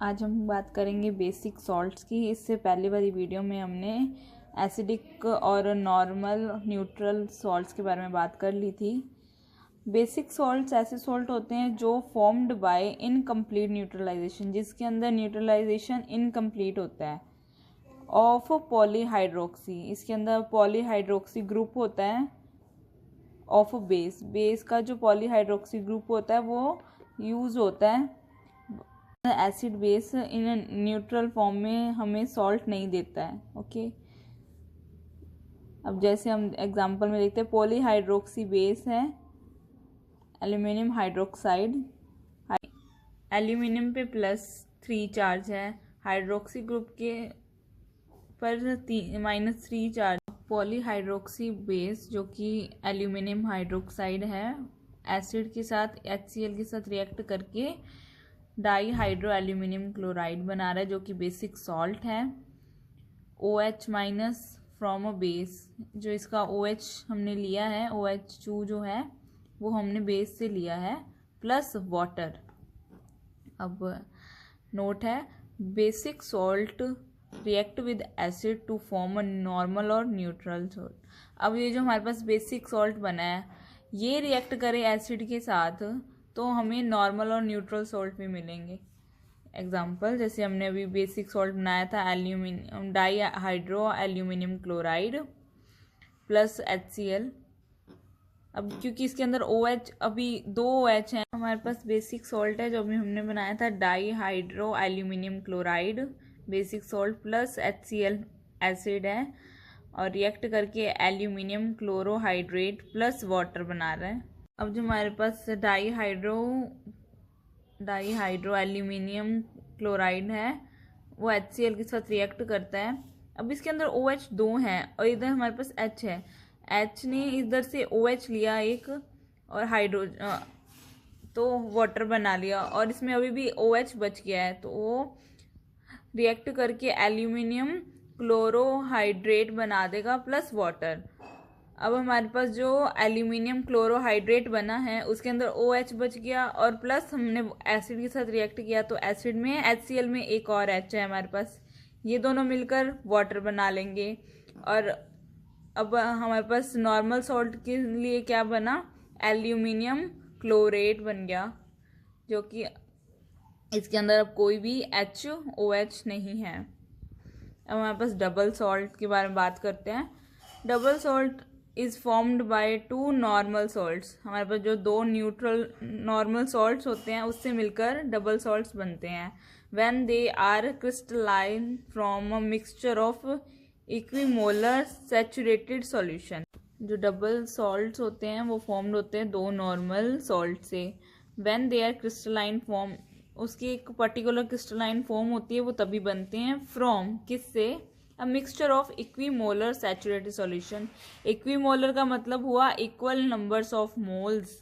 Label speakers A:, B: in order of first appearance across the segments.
A: आज हम बात करेंगे बेसिक सॉल्ट्स की। इससे पहले वाली वीडियो में हमने एसिडिक और नॉर्मल न्यूट्रल सॉल्ट्स के बारे में बात कर ली थी। बेसिक सॉल्ट्स ऐसे सॉल्ट होते हैं जो फॉर्म्ड बाय इनकम्प्लीट न्यूट्रलाइजेशन, जिसके अंदर न्यूट्रलाइजेशन इनकम्प्लीट होता है, ऑफ पॉलीहाइड्रोक्सी। इसके अंदर पॉलीहाइड्रोक्सी ग्रुप होता है ऑफ बेस। बेस का जो पॉलीहाइड्रोक्सी ग्रुप होता है वो यूज होता है। Acid base in neutral form में हमें सॉल्ट नहीं देता है। ओके, अब जैसे हम एग्जांपल में देखते हैं, पॉलीहाइड्रोक्सी बेस है एल्यूमिनियम हाइड्रोक्साइड। एल्यूमिनियम पे +3 चार्ज है, हाइड्रोक्सी ग्रुप के पर -3 चार्ज। पॉलीहाइड्रोक्सी बेस जो कि एल्यूमिनियम हाइड्रोक्साइड है, एसिड के साथ HCl के साथ रिएक्ट करके डाई हाइड्रो एल्यूमिनियम क्लोराइड बना रहा है, जो कि बेसिक सॉल्ट है। OH- फ्रॉम अ बेस, जो इसका OH हमने लिया है, OH2 जो है वो हमने बेस से लिया है, प्लस वाटर। अब नोट है, basic salt react with acid to form a normal और न्यूट्रल सॉल्ट। अब ये जो हमारे पास बेसिक सॉल्ट बना है, ये रिएक्ट करे एसिड के साथ तो हमें नॉर्मल और न्यूट्रल सॉल्ट भी मिलेंगे। एग्जाम्पल, जैसे हमने अभी बेसिक सॉल्ट बनाया था aluminium di hydro aluminium chloride plus HCl। अब क्योंकि इसके अंदर OH अभी 2 OH हैं, हमारे पास बेसिक सॉल्ट है जो अभी हमने बनाया था di hydro aluminium chloride basic salt plus HCl acid है, और रिएक्ट करके एल्यूमिनियम क्लोरोहाइड्रेट प्लस वाटर बना रहा है। अब जो हमारे पास डाई हाइड्रो एल्यूमिनियम क्लोराइड है वो HCl के साथ रिएक्ट करता है। अब इसके अंदर OH 2 हैं और इधर हमारे पास H है। H ने इधर से OH लिया एक और हाइड्रो तो वाटर बना लिया, और इसमें अभी भी OH बच गया है, तो वो रिएक्ट करके एल्यूमिनियम क्लोरोहाइड्रेट बना देगा प्लस वाटर। अब हमारे पास जो एल्यूमिनियम क्लोरोहाइड्रेट बना है उसके अंदर OH बच गया, और प्लस हमने एसिड के साथ रिएक्ट किया तो एसिड में HCl में एक और H है हमारे पास, ये दोनों मिलकर वाटर बना लेंगे। और अब हमारे पास नॉर्मल सॉल्ट के लिए क्या बना, एल्यूमिनियम क्लोरेट बन गया, जो कि इसके अंदर अब कोई भी HOH नहीं है। अब हमारे पास डबल सॉल्ट के बारे में बात करते हैं। Double salt is formed by 2 normal salts. हमारे पास जो 2 न्यूट्रल नॉर्मल सॉल्ट्स होते हैं उससे मिलकर डबल सॉल्ट्स बनते हैं। When they are crystalline from a mixture of equimolar saturated solution. जो डबल सॉल्ट्स होते हैं वो फॉर्म्ड होते हैं 2 नॉर्मल सॉल्ट से। When they are crystalline form, उसकी एक पर्टिकुलर क्रिस्टलाइन फॉर्म होती है, वो तभी बनते हैं फ्रॉम किससे, अ mixture of equimolar saturated solution. Equimolar का मतलब हुआ equal numbers of moles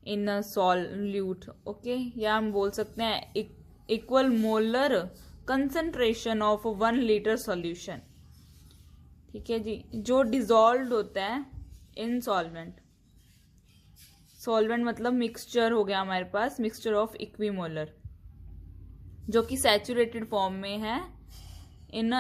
A: in a solute. Okay, या हम बोल सकते हैं equal molar concentration of 1 litre solution. ठीक है जी, जो डिजॉल्व होता है इन सॉल्वेंट। सॉल्वेंट मतलब मिक्सचर हो गया हमारे पास, मिक्सचर ऑफ इक्विमोलर, जो कि सैचुरेटेड फॉर्म में है, इन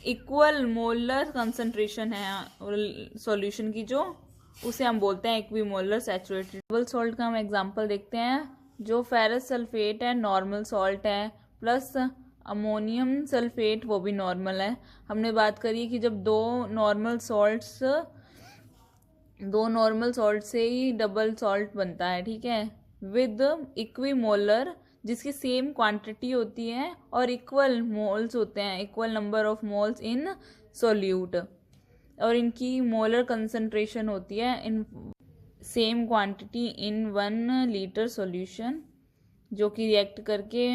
A: इक्वल मोलर कंसंट्रेशन है सॉल्यूशन की, जो उसे हम बोलते हैं इक्विमोलर सैचुरेटेड। डबल सॉल्ट का हम एग्जांपल देखते हैं। जो फेरस सल्फेट है नॉर्मल सॉल्ट है, प्लस अमोनियम सल्फेट वो भी नॉर्मल है। हमने बात करी कि जब दो नॉर्मल सॉल्ट से ही डबल सॉल्ट बनता है, ठीक है, विद इक्विमोलर, जिसकी सेम क्वांटिटी होती है और इक्वल मोल्स होते हैं, equal number of moles in solute, और इनकी मोलर कंसंट्रेशन होती है in same quantity in 1 litre solution, जो कि रिएक्ट करके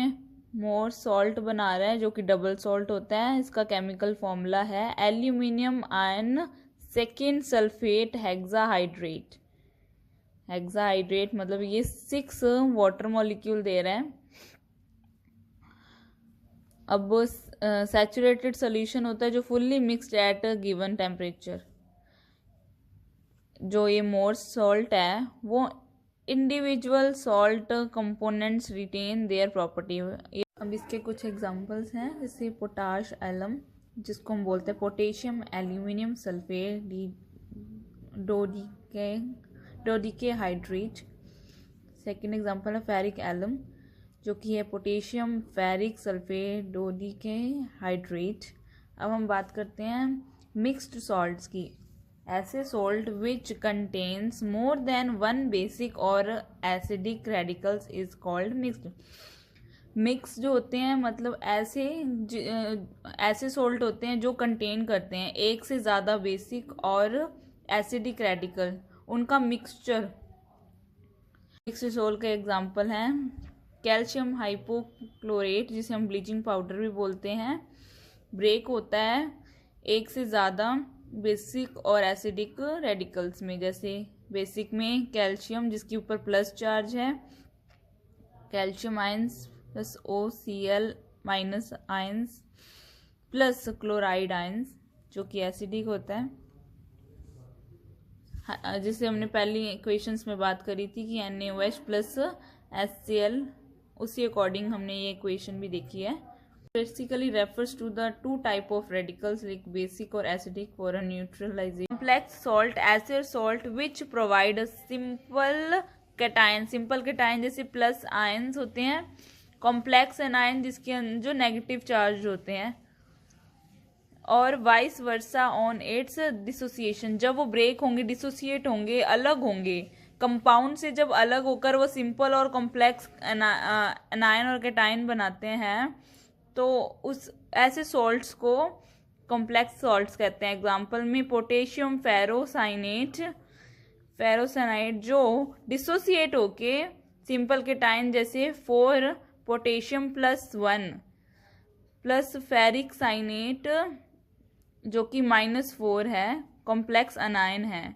A: मोर सॉल्ट बना रहा है, जो कि डबल सॉल्ट होता है। इसका केमिकल फॉर्मूला है aluminium ion second sulphate hexahydrate. Hexahydrate मतलब ये 6 वाटर मॉलिक्यूल दे रहे हैं। अब सैचुरेटेड सोल्यूशन होता है जो fully mixed at given temperature. जो ये मोर सॉल्ट है वो individual salt components retain their property. अब इसके कुछ एग्जांपल्स हैं, जैसे पोटाश एलम, जिसको हम बोलते हैं potassium aluminium sulphate dodecahydrate. Second example है फेरिक एलम, जो कि है potassium ferric sulphate dodecahydrate. अब हम बात करते हैं मिक्स्ड सॉल्ट्स की। ऐसे salt which contains more than one basic और acidic radicals is called mixed. Mix जो होते हैं मतलब ऐसे सॉल्ट होते हैं जो कंटेन करते हैं एक से ज़्यादा बेसिक और एसिडिक रेडिकल, उनका मिक्सचर। मिक्स्ड सॉल्ट के एग्जांपल हैं कैल्शियम हाइपोक्लोरेट, जिसे हम ब्लीचिंग पाउडर भी बोलते हैं, ब्रेक होता है एक से ज़्यादा बेसिक और एसिडिक रेडिकल्स में। जैसे बेसिक में कैल्शियम जिसके ऊपर प्लस चार्ज है, calcium ions plus OCl minus ions plus chloride ions जो कि एसिडिक होता है, जिसे हमने पहली इक्वेशंस में बात करी थी कि NaOH प्लस HCl, उसी अकॉर्डिंग हमने ये इक्वेशन भी देखी है। Basically refers to the two type of radicals like basic और acidic for a neutralisation. Complex salt ऐसे salt which provide simple cation, simple cation जैसे प्लस आयंस होते हैं, कॉम्प्लेक्स एनायन जिसके जो नेगेटिव चार्ज होते हैं, और vice versa on it's dissociation, जब वो ब्रेक होंगे डिसोसिएट होंगे अलग होंगे कंपाउंड से, जब अलग होकर वो सिंपल और कॉम्प्लेक्स एनायन और कैटायन बनाते हैं तो उस ऐसे सॉल्ट्स को कॉम्प्लेक्स सॉल्ट्स कहते हैं। एग्जांपल में पोटेशियम फेरोसाइनाइड जो डिसोसिएट होके सिंपल कैटायन जैसे 4 potassium plus 1 plus ferric cyanate जो कि -4 है, कॉम्प्लेक्स अनायन है।